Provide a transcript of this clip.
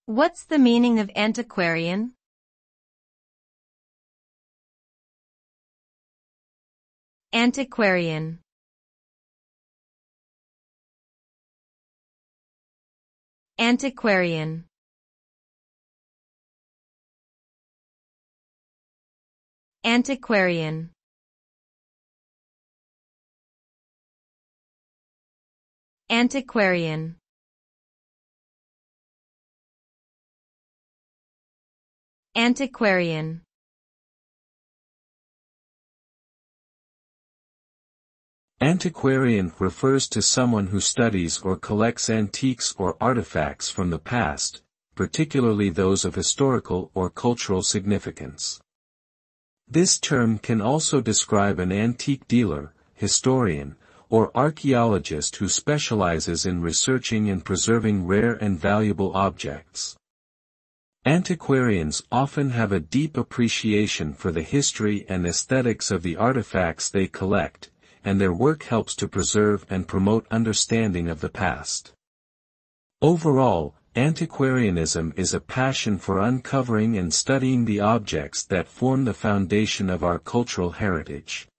What's the meaning of antiquarian? Antiquarian. Antiquarian. Antiquarian. Antiquarian. Antiquarian. Antiquarian refers to someone who studies or collects antiques or artifacts from the past, particularly those of historical or cultural significance. This term can also describe an antique dealer, historian, or archaeologist who specializes in researching and preserving rare and valuable objects. Antiquarians often have a deep appreciation for the history and aesthetics of the artifacts they collect, and their work helps to preserve and promote understanding of the past. Overall, antiquarianism is a passion for uncovering and studying the objects that form the foundation of our cultural heritage.